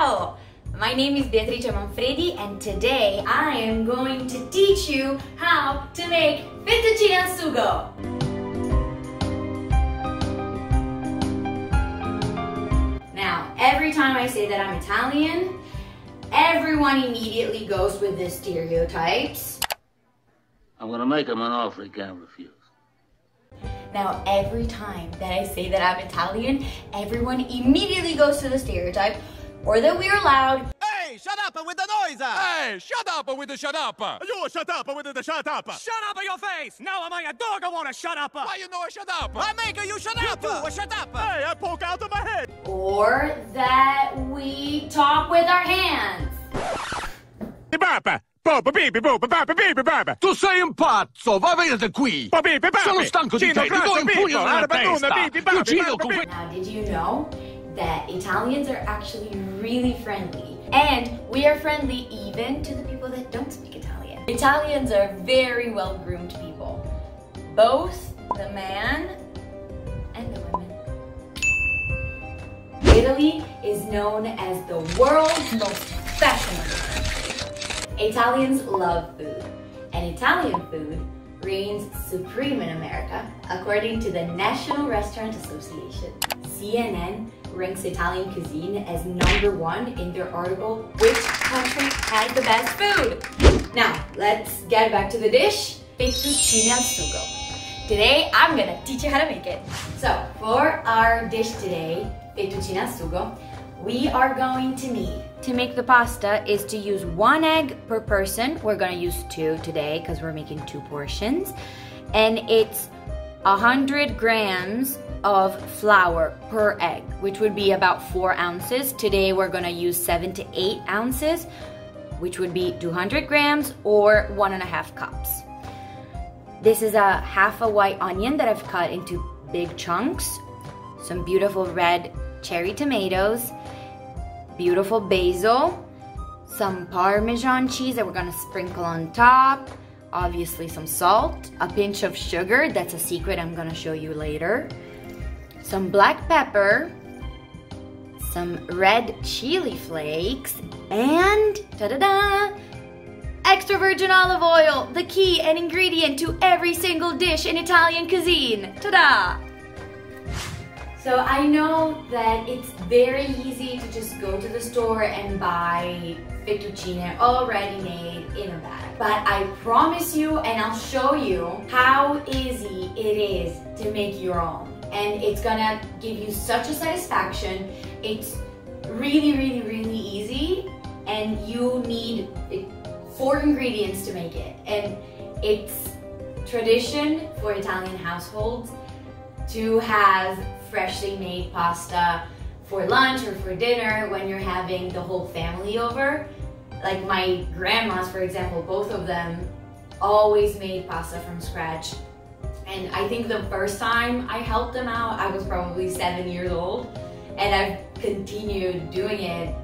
Ciao! My name is Beatrice Manfredi and today I am going to teach you how to make Fettuccine Al Sugo. Now, every time I say that I'm Italian, everyone immediately goes with the stereotypes. I'm gonna make him an offer he can't refuse. Now, every time that I say that I'm Italian, everyone immediately goes to the stereotype, or that we're loud. Hey, shut up with the noise! Hey, shut up with the shut up! You shut up with the shut up! Shut up your face! Now am I a dog I wanna shut up? Why you know I shut up? I make you shut up! You shut up! Hey, I poke out of my head! Or that we talk with our hands. Tu sei un pazzo, va via da qui! Sono stanco di te, ti do un pugno nella testa! Ti uccido con que... Now, did you know that Italians are actually really friendly? And we are friendly even to the people that don't speak Italian. Italians are very well-groomed people. Both the man and the women. Italy is known as the world's most fashionable country. Italians love food, and Italian food reigns supreme in America, according to the National Restaurant Association. CNN ranks Italian cuisine as #1 in their article, Which Country Has the Best Food? Now, let's get back to the dish, Fettuccine Al Sugo. Today, I'm gonna teach you how to make it. So, for our dish today, Fettuccine Al Sugo, we are going to need, to make the pasta, is to use 1 egg per person. We're gonna use 2 today because we're making 2 portions. And it's 100 grams of flour per egg, which would be about 4 ounces. Today we're gonna use 7 to 8 ounces, which would be 200 grams or 1.5 cups. This is a half a white onion that I've cut into big chunks, some beautiful red cherry tomatoes, beautiful basil, some Parmesan cheese that we're gonna sprinkle on top, obviously some salt, a pinch of sugar, that's a secret I'm gonna show you later, some black pepper, some red chili flakes, and ta-da-da! Extra virgin olive oil, the key and ingredient to every single dish in Italian cuisine. Ta-da! So I know that it's very easy to just go to the store and buy fettuccine already made in a bag. But I promise you, and I'll show you how easy it is to make your own. And it's gonna give you such a satisfaction. It's really, really, really easy. And you need 4 ingredients to make it. And it's tradition for Italian households to have freshly made pasta for lunch or for dinner when you're having the whole family over. Like my grandmas, for example, both of them always made pasta from scratch. And I think the first time I helped them out, I was probably 7 years old. And I've continued doing it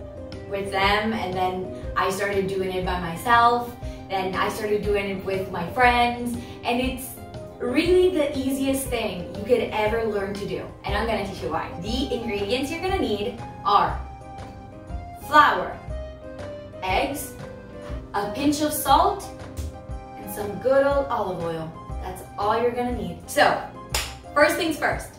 with them, and then I started doing it by myself, then I started doing it with my friends, and it's really the easiest thing you could ever learn to do, and I'm gonna teach you why. The ingredients you're gonna need are flour, eggs, a pinch of salt, and some good old olive oil. That's all you're gonna need. So, first things first,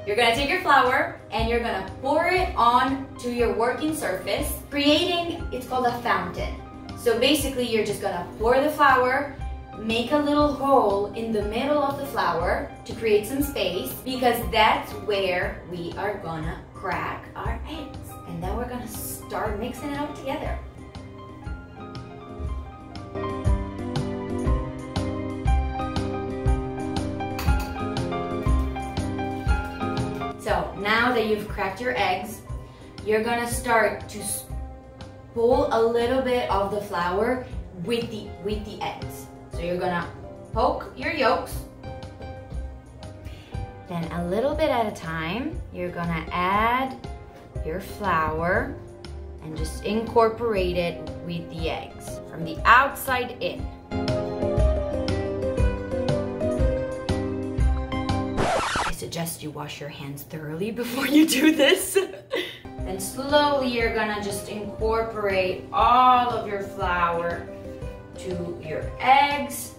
you're gonna take your flour and you're gonna pour it onto your working surface, creating, it's called a fountain. So basically, you're just gonna pour the flour, make a little hole in the middle of the flour to create some space, because that's where we are gonna crack our eggs. And then we're gonna start mixing it all together. So now that you've cracked your eggs, you're gonna start to pull a little bit of the flour with the eggs. So you're gonna poke your yolks, then a little bit at a time, you're gonna add your flour and just incorporate it with the eggs from the outside in. I suggest you wash your hands thoroughly before you do this. Then slowly you're gonna just incorporate all of your flour to your eggs.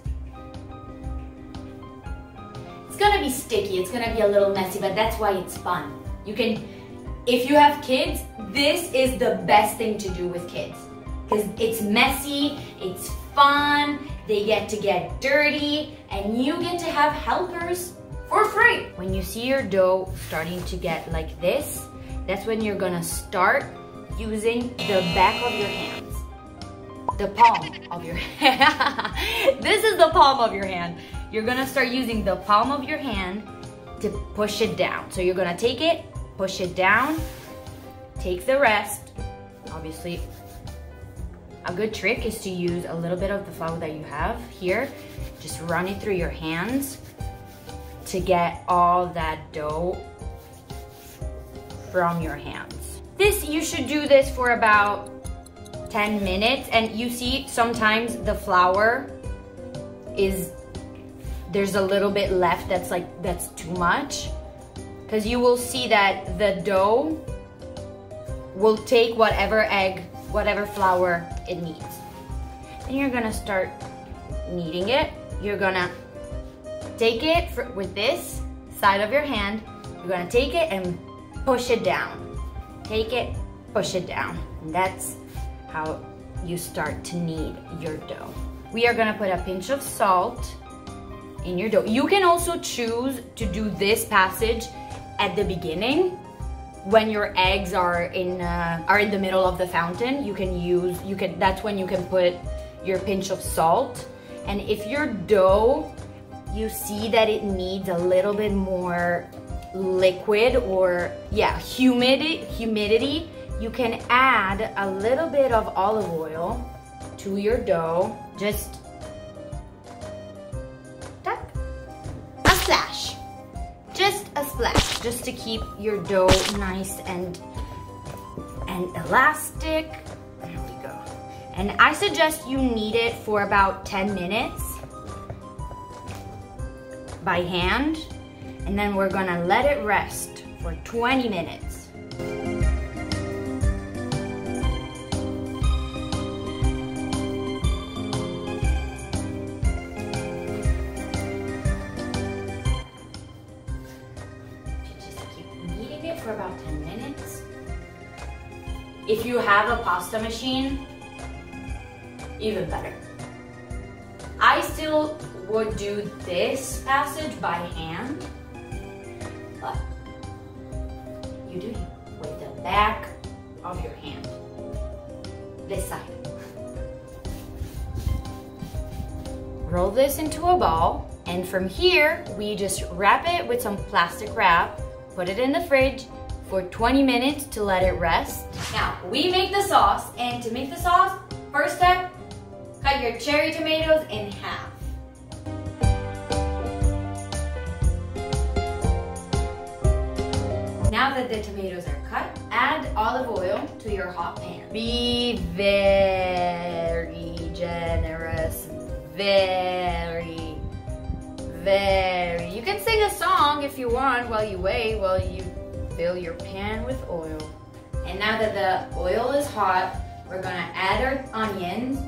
It's gonna be sticky, it's gonna be a little messy, but that's why it's fun. You can, if you have kids, this is the best thing to do with kids. Because it's messy, it's fun, they get to get dirty, and you get to have helpers for free. When you see your dough starting to get like this, that's when you're gonna start using the back of your hands. The palm of your hand. This is the palm of your hand. You're gonna start using the palm of your hand to push it down. So you're gonna take it, push it down, take the rest. Obviously, a good trick is to use a little bit of the flour that you have here. Just run it through your hands to get all that dough from your hands. You should do this for about 10 minutes, and you see sometimes the flour there's a little bit left that's too much, because you will see that the dough will take whatever flour it needs. Then you're gonna start kneading it. You're gonna take it with this side of your hand, you're gonna take it and push it down. Take it, push it down. And that's how you start to knead your dough. We are gonna put a pinch of salt in your dough. You can also choose to do this passage at the beginning when your eggs are in the middle of the fountain. That's when you can put your pinch of salt. And if your dough, you see that it needs a little bit more liquid or humidity, you can add a little bit of olive oil to your dough. Just a splash. Just a splash, just to keep your dough nice and elastic. There we go. And I suggest you knead it for about 10 minutes by hand, and then we're gonna let it rest for 20 minutes. For about 10 minutes. If you have a pasta machine, even better. I still would do this passage by hand, but you do with the back of your hand. This side. Roll this into a ball, and from here, we just wrap it with some plastic wrap, put it in the fridge for 20 minutes to let it rest. Now, we make the sauce, and to make the sauce, first step, cut your cherry tomatoes in half. Now that the tomatoes are cut, add olive oil to your hot pan. Be very generous, very. You can sing a song if you want while you wait, while you fill your pan with oil. And now that the oil is hot, we're gonna add our onions,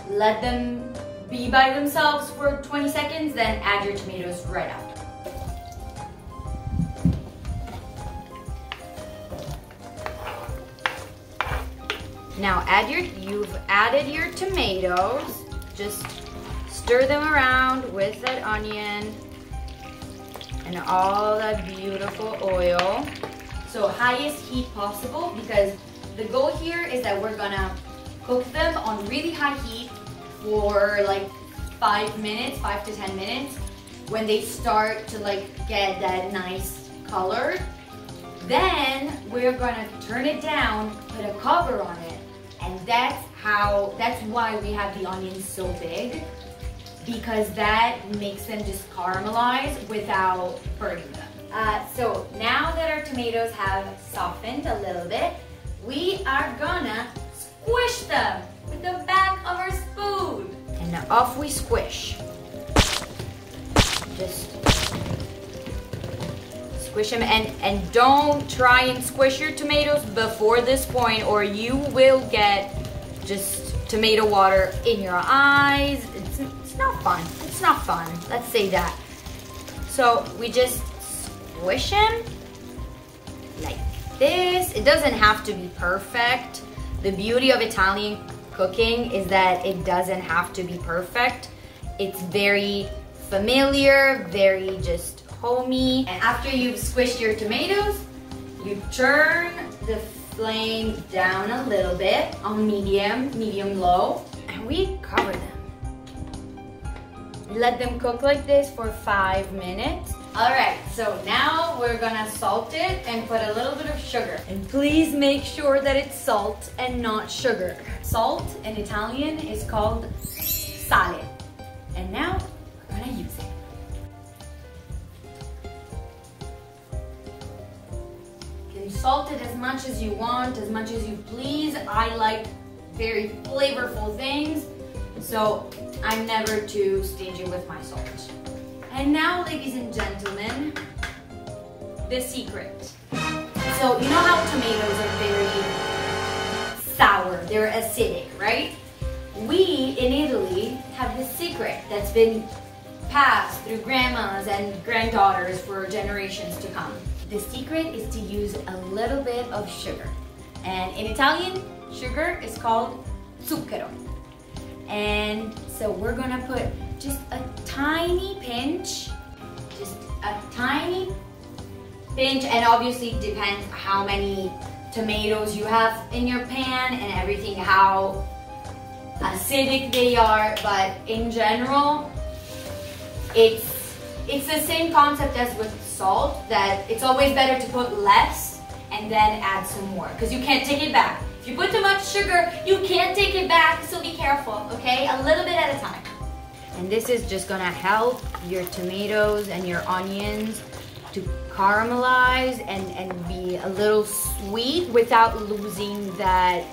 let them be by themselves for 20 seconds, then add your tomatoes right after. Now you've added your tomatoes, just stir them around with that onion and all that beautiful oil. So highest heat possible, because the goal here is that we're gonna cook them on really high heat for like 5 to 10 minutes. When they start to get that nice color, then we're gonna turn it down, put a cover on it, and that's why we have the onions so big, because that makes them just caramelize without burning them. So now that our tomatoes have softened a little bit, we are gonna squish them with the back of our spoon. And now off we squish. Just Squish them, and don't try and squish your tomatoes before this point, or you will get just tomato water in your eyes. It's not fun. It's not fun. Let's say that. So we just squish them like this. It doesn't have to be perfect. The beauty of Italian cooking is that it doesn't have to be perfect. It's very familiar, very just homey. And after you've squished your tomatoes, you turn the flame down a little bit on medium low, and we cover them. Let them cook like this for 5 minutes. All right, so now we're gonna salt it and put a little bit of sugar. And please make sure that it's salt and not sugar. Salt in Italian is called sale. And now we're gonna use it. You can salt it as much as you want, as much as you please. I like very flavorful things, so I'm never too stingy with my salt. And now, ladies and gentlemen, the secret. So you know how tomatoes are very sour, they're acidic, right? We in Italy have this secret that's been passed through grandmas and granddaughters for generations to come. The secret is to use a little bit of sugar. And in Italian, sugar is called zucchero. And so we're gonna put just a tiny pinch, and obviously it depends how many tomatoes you have in your pan and everything, how acidic they are, but in general, it's the same concept as with salt, that it's always better to put less and then add some more, because you can't take it back. If you put too much sugar, you can't take it back, so be careful, okay? A little bit at a time. And this is just gonna help your tomatoes and your onions to caramelize and be a little sweet without losing that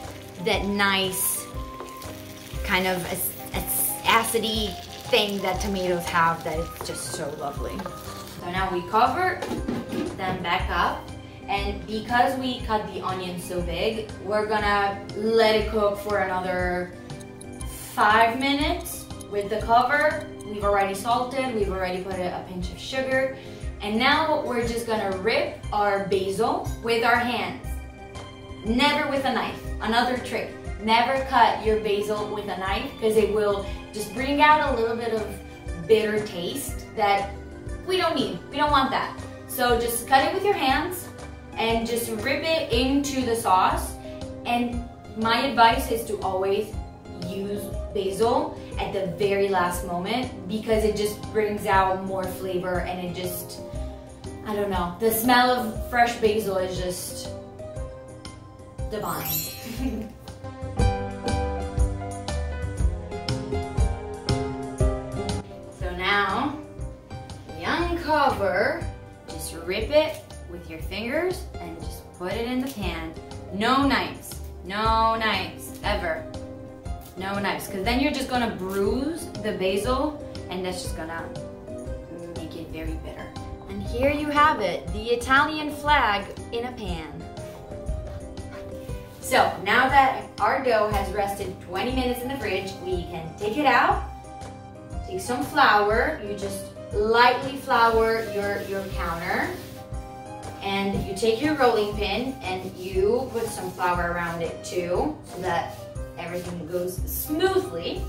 nice kind of acidy thing that tomatoes have that is just so lovely. So now we cover them back up. And because we cut the onion so big, we're gonna let it cook for another 5 minutes with the cover. We've already salted, we've already put a pinch of sugar. And now we're just gonna rip our basil with our hands, never with a knife. Another trick, never cut your basil with a knife, because it will just bring out a little bit of bitter taste that we don't need, we don't want that. So just cut it with your hands and just rip it into the sauce. And my advice is to always use basil at the very last moment, because it just brings out more flavor, and it just, I don't know, the smell of fresh basil is just divine. So now, we uncover, just rip it with your fingers and just put it in the pan. No knives, ever. No knives, because then you're just gonna bruise the basil, and that's just gonna make it very bitter. And here you have it, the Italian flag in a pan. So now that our dough has rested 20 minutes in the fridge, we can take it out, take some flour, you just lightly flour your counter, and you take your rolling pin and you put some flour around it too, so that everything goes smoothly.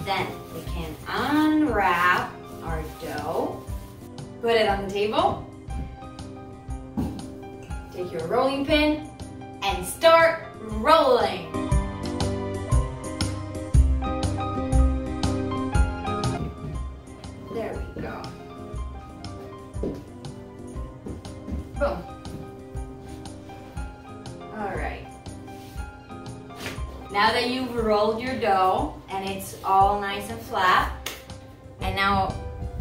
Then we can unwrap our dough, put it on the table, take your rolling pin, and start rolling. There we go. Boom. All right. Now that you've rolled your dough and it's all nice and flat, and now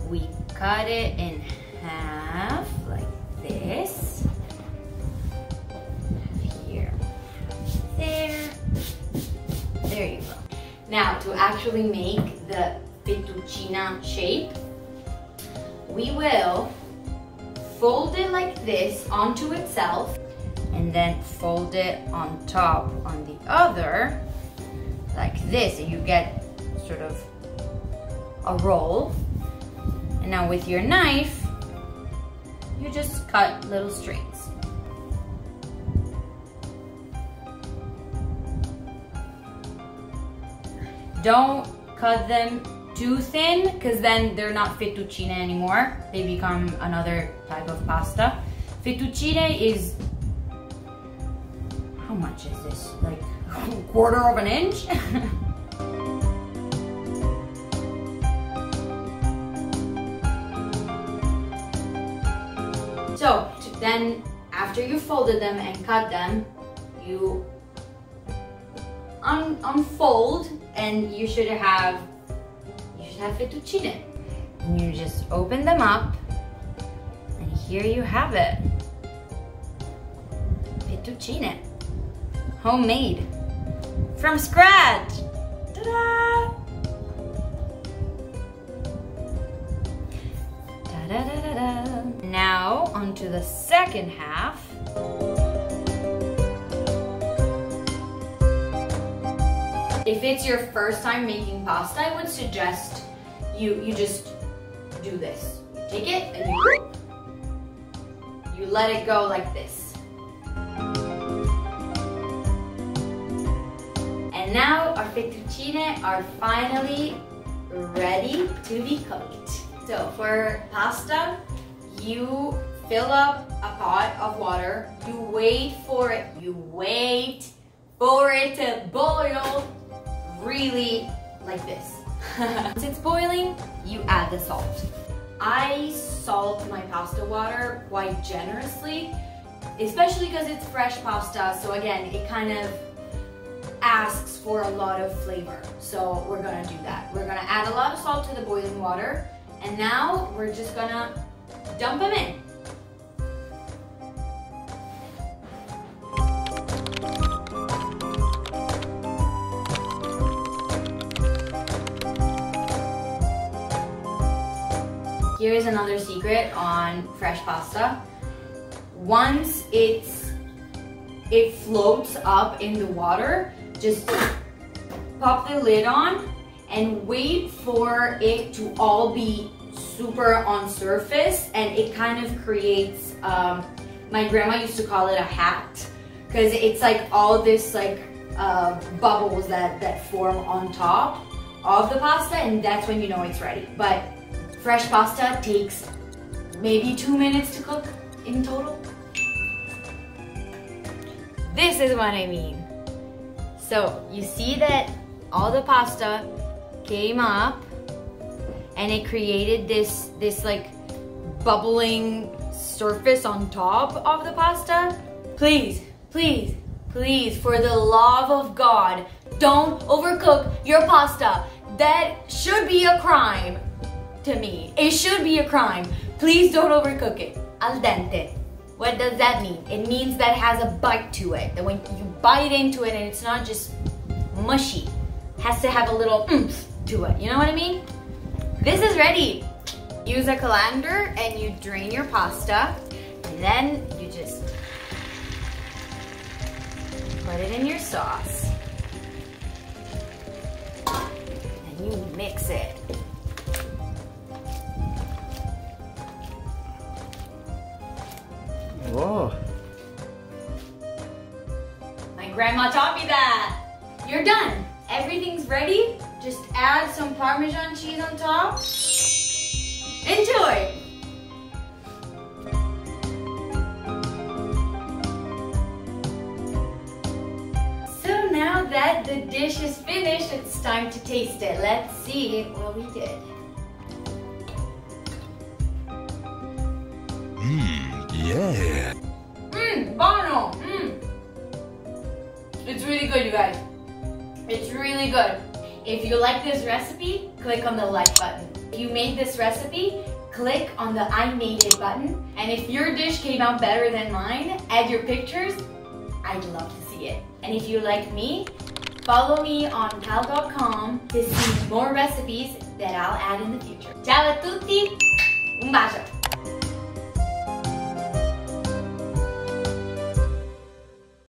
we cut it in half like this. Here, there. There you go. Now to actually make the fettuccine shape, we will fold it like this onto itself, and then fold it on top on the other, like this, and you get sort of a roll. And now with your knife, you just cut little strings. Don't cut them too thin, because then they're not fettuccine anymore. They become another type of pasta. Fettuccine is, how much is this? Like a quarter of an inch? So then after you folded them and cut them, you unfold, and you should have fettuccine. And you just open them up, and here you have it. Fettuccine. Homemade. From scratch. Ta-da! Da-da-da-da-da. Now onto the second half. If it's your first time making pasta, I would suggest you just do this. You take it and you let it go like this. And now our fettuccine are finally ready to be cooked. So for pasta, you fill up a pot of water, you wait for it to boil really like this. Once it's boiling, you add the salt. I salt my pasta water quite generously, especially because it's fresh pasta, so again, it kind of asks for a lot of flavor. So we're gonna do that. We're gonna add a lot of salt to the boiling water, and now we're just gonna dump them in. Here's another secret on fresh pasta. Once it floats up in the water, just pop the lid on and wait for it to all be super on surface, and it kind of creates, my grandma used to call it a hat, because it's like all this like bubbles that form on top of the pasta, and that's when you know it's ready. But fresh pasta takes maybe 2 minutes to cook in total. This is what I mean. So you see that all the pasta came up and it created this like bubbling surface on top of the pasta. Please, please, please, for the love of God, don't overcook your pasta. That should be a crime. To me, it should be a crime. Please don't overcook it. Al dente. What does that mean? It means that it has a bite to it. That when you bite into it and it's not just mushy, it has to have a little oomph to it. You know what I mean? This is ready. Use a colander and you drain your pasta, and then you just put it in your sauce. And you mix it. Whoa. My grandma taught me that. You're done. Everything's ready. Just add some Parmesan cheese on top. Enjoy. So now that the dish is finished, it's time to taste it. Let's see what we did. Yeah. Buono. It's really good, you guys. It's really good. If you like this recipe, click on the like button. If you made this recipe, click on the I made it button. And if your dish came out better than mine, add your pictures. I'd love to see it. And if you like me, follow me on khal.com to see more recipes that I'll add in the future. Ciao a tutti, un bacio.